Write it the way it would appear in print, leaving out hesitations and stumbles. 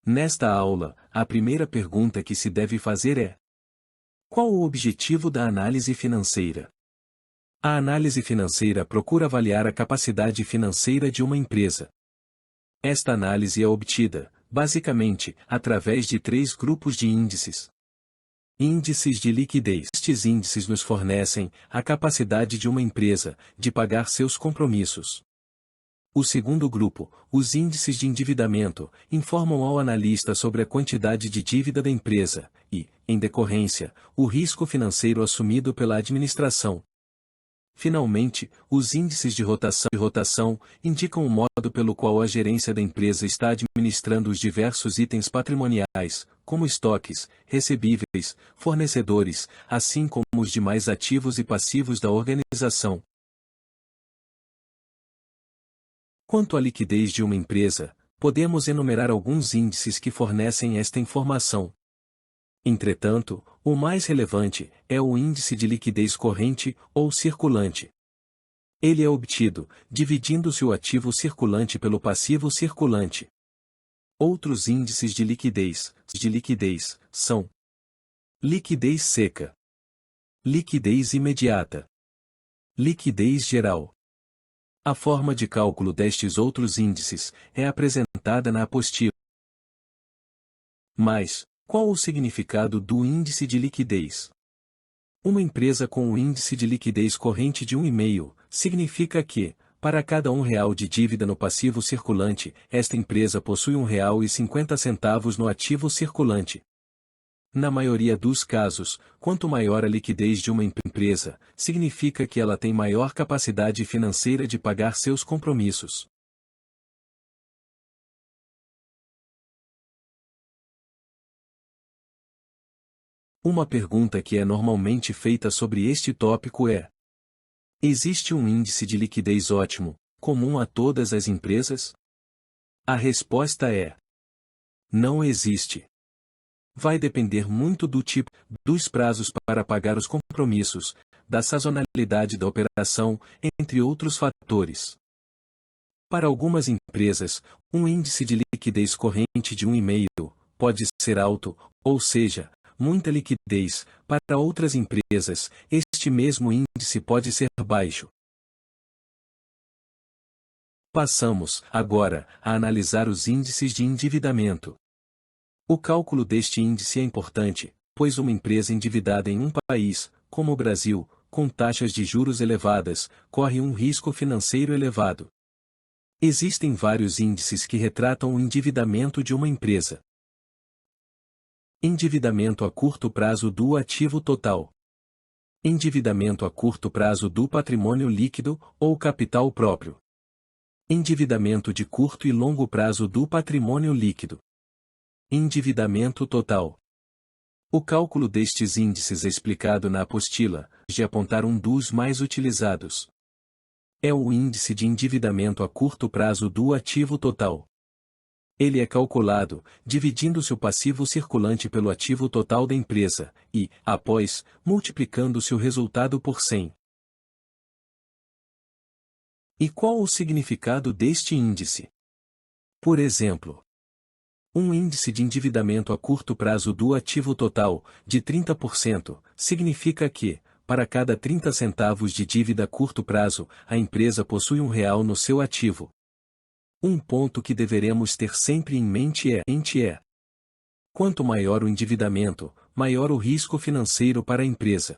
Nesta aula, a primeira pergunta que se deve fazer é: qual o objetivo da análise financeira? A análise financeira procura avaliar a capacidade financeira de uma empresa. Esta análise é obtida, basicamente, através de três grupos de índices. Índices de liquidez. Estes índices nos fornecem a capacidade de uma empresa de pagar seus compromissos. O segundo grupo, os índices de endividamento, informam ao analista sobre a quantidade de dívida da empresa e, em decorrência, o risco financeiro assumido pela administração. Finalmente, os índices de rotação indicam o modo pelo qual a gerência da empresa está administrando os diversos itens patrimoniais, como estoques, recebíveis, fornecedores, assim como os demais ativos e passivos da organização. Quanto à liquidez de uma empresa, podemos enumerar alguns índices que fornecem esta informação. Entretanto, o mais relevante é o índice de liquidez corrente ou circulante. Ele é obtido dividindo-se o ativo circulante pelo passivo circulante. Outros índices de liquidez são: liquidez seca, liquidez imediata, liquidez geral. A forma de cálculo destes outros índices é apresentada na apostila. Mas, qual o significado do índice de liquidez? Uma empresa com o índice de liquidez corrente de 1,5 significa que, para cada R$ 1 de dívida no passivo circulante, esta empresa possui R$ 1,50 no ativo circulante. Na maioria dos casos, quanto maior a liquidez de uma empresa, significa que ela tem maior capacidade financeira de pagar seus compromissos. Uma pergunta que é normalmente feita sobre este tópico é: existe um índice de liquidez ótimo, comum a todas as empresas? A resposta é: não existe. Vai depender muito do tipo, dos prazos para pagar os compromissos, da sazonalidade da operação, entre outros fatores. Para algumas empresas, um índice de liquidez corrente de 1,5 pode ser alto, ou seja, muita liquidez. Para outras empresas, este mesmo índice pode ser baixo. Passamos, agora, a analisar os índices de endividamento. O cálculo deste índice é importante, pois uma empresa endividada em um país, como o Brasil, com taxas de juros elevadas, corre um risco financeiro elevado. Existem vários índices que retratam o endividamento de uma empresa. Endividamento a curto prazo do ativo total. Endividamento a curto prazo do patrimônio líquido ou capital próprio. Endividamento de curto e longo prazo do patrimônio líquido. Endividamento total. O cálculo destes índices é explicado na apostila, de apontar um dos mais utilizados. É o índice de endividamento a curto prazo do ativo total. Ele é calculado, dividindo-se o passivo circulante pelo ativo total da empresa, e, após, multiplicando-se o resultado por 100. E qual o significado deste índice? Por exemplo, um índice de endividamento a curto prazo do ativo total, de 30%, significa que, para cada 30 centavos de dívida a curto prazo, a empresa possui R$ 1 no seu ativo. Um ponto que deveremos ter sempre em mente é: quanto maior o endividamento, maior o risco financeiro para a empresa.